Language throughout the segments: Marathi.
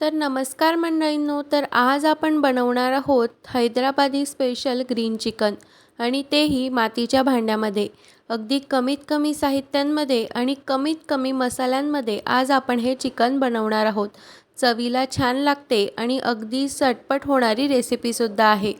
तर नमस्कार मंडळींनो, तर आज आपण बनवणार आहोत हैदराबादी स्पेशल ग्रीन चिकन आणि तेही मातीच्या भांड्यामध्ये. अगदी कमीत कमी साहित्यांमध्ये आणि कमीत कमी मसाल्यांमध्ये आज आपण हे चिकन बनवणार आहोत. चवीला छान लागते आणि अगदी झटपट होणारी रेसिपीसुद्धा आहे.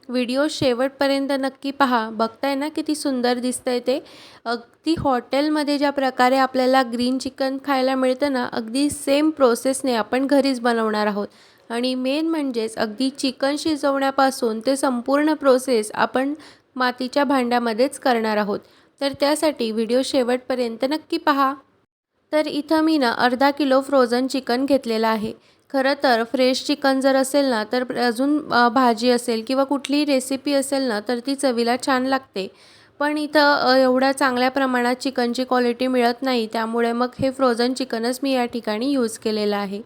व्हिडिओ शेवटपर्यंत नक्की पहा. बघताय ना किती सुंदर दिसतंय ते. अगदी हॉटेलमध्ये ज्या प्रकारे आपल्याला ग्रीन चिकन खायला मिळतं ना, अगदी सेम प्रोसेसने आपण घरीच बनवणार आहोत. आणि मेन म्हणजेच अगदी चिकन शिजवण्यापासून ते संपूर्ण प्रोसेस आपण मातीच्या भांड्यामध्येच करणार आहोत. तर त्यासाठी व्हिडिओ शेवटपर्यंत नक्की पहा. तर इथं मी ना अर्धा किलो फ्रोझन चिकन घेतलेलं आहे. खरं तर फ्रेश चिकन जर असेल ना, तर अजून भाजी असेल किंवा कुठलीही रेसिपी असेल ना, तर ती चवीला छान लागते. पण इथं एवढ्या चांगल्या प्रमाणात चिकनची क्वालिटी मिळत नाही, त्यामुळे मग हे फ्रोझन चिकनच मी या ठिकाणी यूज केलेलं आहे.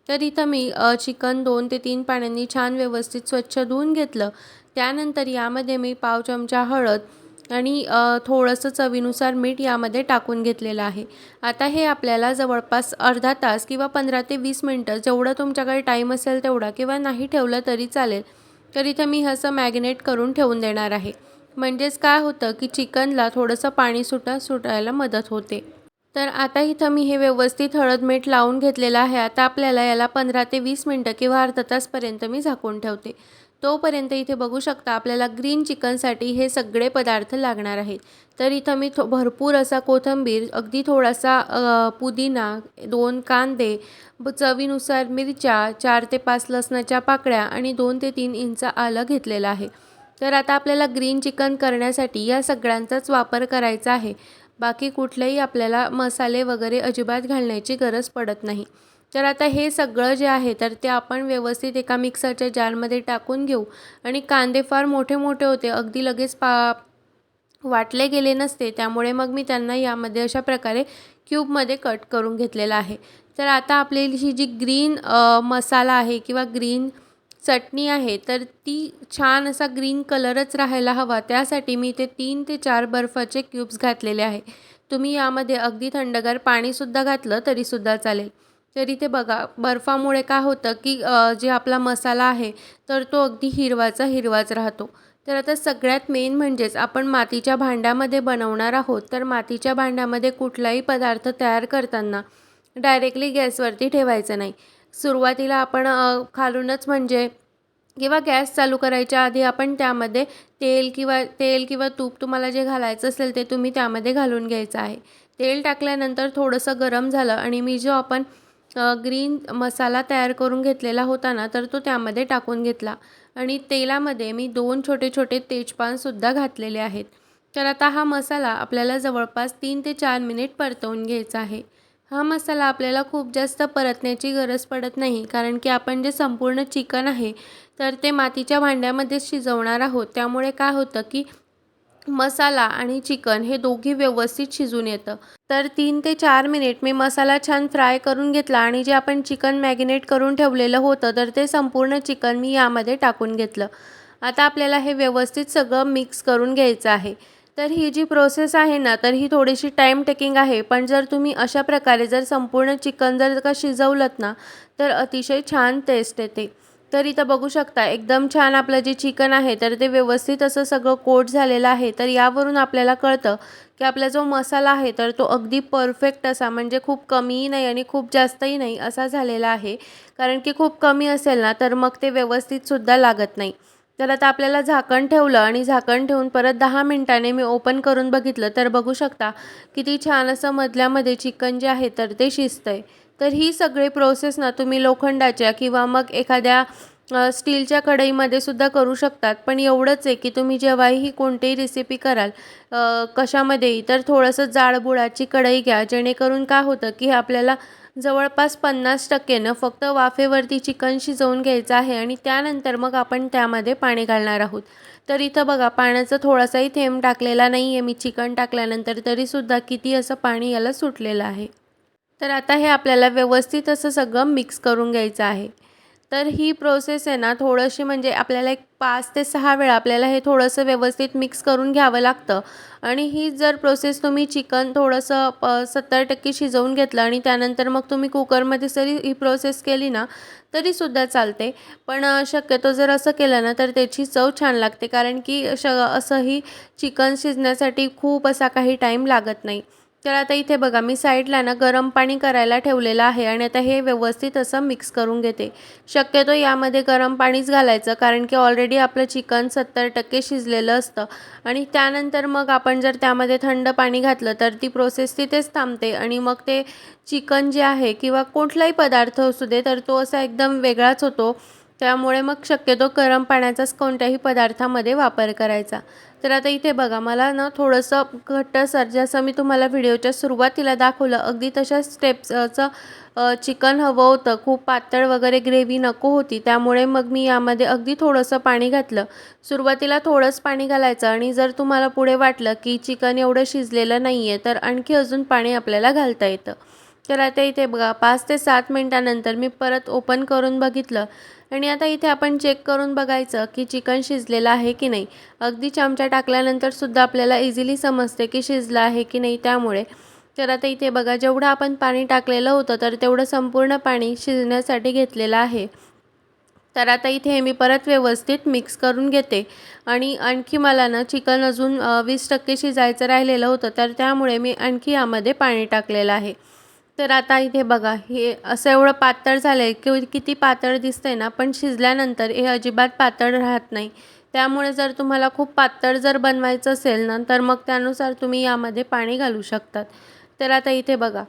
तर इथं मी चिकन 2 ते 3 पाण्याने छान व्यवस्थित स्वच्छ धुवून घेतलं. त्यानंतर यामध्ये मी पाव चमचा हळद आणि थोडंसं चवीनुसार मीठ यामध्ये टाकून घेतलेलं आहे. आता हे आपल्याला जवळपास अर्धा तास किंवा 15 ते 20 मिनटं जेवढं तुमच्याकडे टाईम असेल तेवढा किंवा नाही ठेवलं तरी चालेल. तर इथं मी असं मॅरिनेट करून ठेवून देणार आहे. म्हणजेच काय होतं की चिकनला थोडंसं पाणी सुटायला मदत होते. तर आता इथं मी हे व्यवस्थित हळद मीठ लावून घेतलेलं आहे. आता आपल्याला याला 15 ते 20 मिनटं किंवा अर्धा तासपर्यंत मी झाकून ठेवते. तोपर्यंत इथे बघू शकता आपल्याला ग्रीन चिकनसाठी हे सगळे पदार्थ लागणार आहेत. तर इथं मी भरपूर असा कोथिंबीर, अगदी थोडासा पुदिना, 2 कांदे, चवीनुसार मिरच्या, 4 ते 5 लसणाच्या पाकळ्या आणि 2 ते 3 इंच आलं घेतलेलं आहे. तर आता आपल्याला ग्रीन चिकन करण्यासाठी या सगळ्यांचाच वापर करायचा आहे. बाकी कुठलेही आपल्याला मसाले वगैरे अजिबात घालण्याची गरज पडत नाही. तर आता हे सगळं जे आहे तर ते आपण व्यवस्थित एका मिक्सरच्या जारमध्ये टाकून घेऊ. आणि कांदे फार मोठे मोठे होते, अगदी लगेच वाटले गेले नसते, त्यामुळे मग मी त्यांना यामध्ये अशा प्रकारे क्यूबमध्ये कट करून घेतलेला आहे. तर आता आपली ही जी ग्रीन मसाला आहे किंवा ग्रीन चटणी आहे, तर ती छान असा ग्रीन कलरच राहायला हवा, त्यासाठी मी इथे 3 ते 4 बर्फाचे क्यूब्स घातलेले आहे. तुम्ही यामध्ये अगदी थंडगार पाणीसुद्धा घातलं तरीसुद्धा चालेल. तर इथे बघा, बर्फामुळे काय होतं की जे आपला मसाला आहे तर तो अगदी हिरवाचा हिरवाच राहतो. तर आता सगळ्यात मेन म्हणजेच आपण मातीच्या भांड्यामध्ये बनवणार आहोत. तर मातीच्या भांड्यामध्ये कुठलाही पदार्थ तयार करताना डायरेक्टली गॅसवरती ठेवायचं नाही. सुरुवातीला आपण खालूनच म्हणजे किंवा गॅस चालू करायच्या आधी आपण त्यामध्ये तेल किंवा तूप तुम्हाला जे घालायचं असेल ते तुम्ही त्यामध्ये घालून घ्यायचं आहे. तेल टाकल्यानंतर थोडंसं गरम झालं आणि मी जो आपण ग्रीन मसाला तयार करून घेतलेला होता ना, तर तो त्यामध्ये टाकून घेतला आणि तेलामध्ये मी 2 छोटे-छोटे तेजपानसुद्धा घातलेले आहेत. तर आता हा मसाला आपल्याला जवळपास 3 ते 4 मिनिट परतवून घ्यायचा आहे. हा मसाला आपल्याला खूप जास्त परतण्याची गरज पडत नाही, कारण की आपण जे संपूर्ण चिकन आहे, तर ते मातीच्या भांड्यामध्येच शिजवणार आहोत. त्यामुळे काय होतं की मसाला आणि चिकन हे दोघी व्यवस्थित शिजून येतं. तर 3 ते 4 मिनिट मी मसाला छान फ्राय करून घेतला आणि जे आपण चिकन मॅरिनेट करून ठेवलेलं होतं, तर ते संपूर्ण चिकन मी यामध्ये टाकून घेतलं. आता आपल्याला हे व्यवस्थित सगळं मिक्स करून घ्यायचं आहे. तर ही जी प्रोसेस आहे ना, तर ही थोडीशी टाईम टेकिंग आहे. पण जर तुम्ही अशा प्रकारे जर संपूर्ण चिकन जर का शिजवलंत ना, तर अतिशय छान टेस्ट येते. तर इथं बघू शकता एकदम छान आपलं जे चिकन आहे तर ते व्यवस्थित असं सगळं कोट झालेलं आहे. तर यावरून आपल्याला कळतं की आपला जो मसाला आहे तर तो अगदी परफेक्ट असा, म्हणजे खूप कमीही नाही आणि खूप जास्तही नाही असा झालेला आहे. कारण की खूप कमी असेल ना तर मग ते व्यवस्थितसुद्धा लागत नाही. तर आता आपल्याला झाकण ठेवलं आणि झाकण ठेवून परत 10 मिनिटांनी मी ओपन करून बघितलं, तर बघू शकता किती छान असं मधल्यामध्ये चिकन जे आहे तर ते शिजतंय. तर ही सगळी प्रोसेस ना तुम्ही लोखंडाच्या किंवा मग एखाद्या स्टीलच्या कढईमध्ये सुद्धा करू शकतात. पण एवढंच आहे की तुम्ही जेव्हाही कोणतीही रेसिपी कराल कशामध्येही, तर थोडंसं जाडबुडाची कढई घ्या, जेणेकरून काय होतं की आपल्याला जवळपास 50% न फक्त वाफेवरती चिकन शिजवून घ्यायचं आहे आणि त्यानंतर मग आपण त्यामध्ये पाणी घालणार आहोत. तर इथं बघा, पाण्याचा थोडासाही थेंब टाकलेला नाही आहे मी चिकन टाकल्यानंतर, तरीसुद्धा किती असं पाणी याला सुटलेलं आहे. तर आता हे आपल्याला व्यवस्थित असं सगळं मिक्स करून घ्यायचं आहे. तर ही प्रोसेस आहे ना थोडीशी म्हणजे आपल्याला एक 5 ते 6 वेळा आपल्याला हे थोडंसं व्यवस्थित मिक्स करून घ्यावं लागतं. आणि ही जर प्रोसेस तुम्ही चिकन थोडंसं 70% शिजवून घेतलं आणि त्यानंतर मग तुम्ही कुकरमध्ये जरी ही प्रोसेस केली ना तरीसुद्धा चालते. पण शक्यतो जर असं केलं ना तर त्याची चव छान लागते, कारण की असंही चिकन शिजण्यासाठी खूप असा काही टाईम लागत नाही. तर आता इथे बघा मी साईडला ना गरम पाणी करायला ठेवलेलं आहे आणि आता हे व्यवस्थित असं मिक्स करून घेते. शक्यतो यामध्ये गरम पाणीच घालायचं, कारण की ऑलरेडी आपलं चिकन 70% शिजलेलं असतं आणि त्यानंतर मग आपण जर त्यामध्ये थंड पाणी घातलं तर ती प्रोसेस तिथेच थांबते आणि मग ते चिकन जे आहे किंवा कुठलाही पदार्थ असू दे तर तो असा एकदम वेगळाच होतो. त्यामुळे मग शक्यतो गरम पाण्याचाच कोणत्याही पदार्थामध्ये वापर करायचा. तर आता इथे बघा मला ना थोडंसं घट्टसर जसं मी तुम्हाला व्हिडिओच्या सुरुवातीला दाखवलं अगदी तशाच स्टेप्सचं चिकन हवं होतं. खूप पातळ वगैरे ग्रेव्ही नको होती. त्यामुळे मग मी यामध्ये अगदी थोडंसं पाणी घातलं. सुरुवातीला थोडंच पाणी घालायचं आणि जर तुम्हाला पुढे वाटलं की चिकन एवढं शिजलेलं नाही आहे तर आणखी अजून पाणी आपल्याला घालता येतं. तर आता इथे बघा 5 ते 7 मिनिटानंतर मी परत ओपन करून बघितलं आणि आता इथे आपण चेक करून बघायचं की चिकन शिजलेलं आहे की नाही. अगदी चमचा टाकल्यानंतर सुद्धा आपल्याला इझिली समजते की शिजलं आहे की नाही त्यामुळे. तर आता इथे बघा जेवढं आपण पाणी टाकलेलं होतं तर तेवढं संपूर्ण पाणी शिजण्यासाठी घेतलेलं आहे. तर आता इथे मी परत व्यवस्थित मिक्स करून घेते आणि आणखी मला ना चिकन अजून 20% शिजायचं राहिलेलं होतं, तर त्यामुळे मी आणखी यामध्ये पाणी टाकलेलं आहे. तर आता इथे बघा हे असं एवढं पातळ झालं आहे की किती पातळ दिसतंय ना, पण शिजल्यानंतर हे अजिबात पातळ राहत नाही. त्यामुळे जर तुम्हाला खूप पातळ जर बनवायचं असेल ना, तर मग त्यानुसार तुम्ही यामध्ये पाणी घालू शकतात. तर आता इथे बघा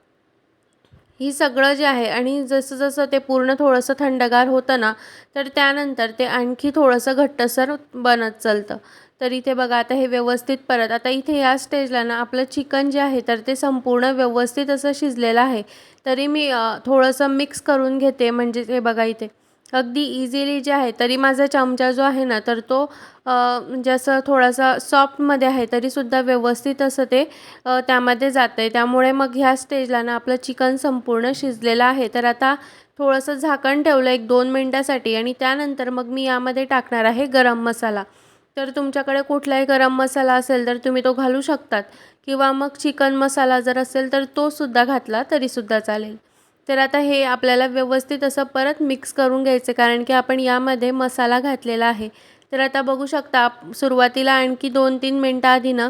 ही सगळं जे आहे आणि जसं-जसं ते पूर्ण थोडंसं थंडगार होतं ना, तर त्यानंतर ते आणखी थोडंसं घट्टसर बनत चालतं. तर इथे बघा आता हे व्यवस्थित परत आता इथे या स्टेजला ना आपलं चिकन जे आहे तर ते संपूर्ण व्यवस्थित असं शिजलेलं आहे. तरी मी थोडंसं मिक्स करून घेते, म्हणजे हे बघा इथे अगदी इझिली जे आहे तरी माझा चमचा जो आहे ना तर तो म्हणजे असं थोडासा सॉफ्टमध्ये आहे तरीसुद्धा व्यवस्थित असं ते त्यामध्ये जातं आहे. त्यामुळे मग ह्या स्टेजला ना आपलं चिकन संपूर्ण शिजलेलं आहे. तर आता थोडंसं झाकण ठेवलं 1-2 मिनिटासाठी आणि त्यानंतर मग मी यामध्ये टाकणार आहे गरम मसाला. तर तुमच्याकडे कुठलाही गरम मसाला असेल तर तुम्ही तो घालू शकतात किंवा मग चिकन मसाला जर असेल तर तो सुद्धा घातला तरीसुद्धा चालेल. तर आता हे आपल्याला व्यवस्थित असं परत मिक्स करून घ्यायचं, कारण की आपण यामध्ये मसाला घातलेला आहे. तर आता बघू शकता सुरुवातीला आणखी 2-3 मिनिटं आधी ना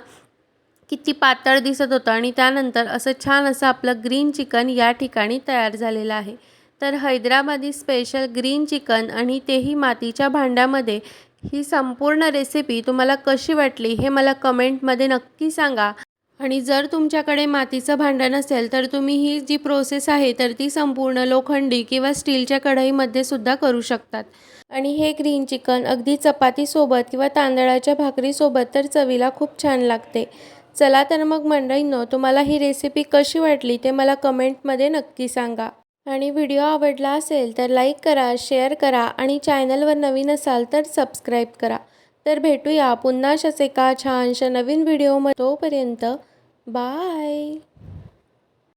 किती पातळ दिसत होतं आणि त्यानंतर असं छान असं आपलं ग्रीन चिकन या ठिकाणी तयार झालेलं आहे. तर हैदराबादी स्पेशल ग्रीन चिकन आणि तेही मातीच्या भांड्यामध्ये, ही संपूर्ण रेसिपी तुम्हाला कशी वाटली हे मला कमेंटमध्ये नक्की सांगा. आणि जर तुमच्याकडे मातीचं भांडं नसेल तर तुम्ही ही जी प्रोसेस आहे तर ती संपूर्ण लोखंडी किंवा स्टीलच्या कढईमध्ये सुद्धा करू शकतात. आणि हे ग्रीन चिकन अगदी चपातीसोबत किंवा तांदळाच्या भाकरीसोबत तर चवीला खूप छान लागते. चला तर मग मंडळींनो, तुम्हाला ही रेसिपी कशी वाटली ते मला कमेंटमध्ये नक्की सांगा. आणि व्हिडिओ आवडला असेल तर लाईक करा, शेअर करा आणि चॅनलवर नवीन असाल तर सबस्क्राईब करा. तर भेटूया पुन्हा अशाच एका छानशा नवीन व्हिडिओमध्ये. तोपर्यंत बाय.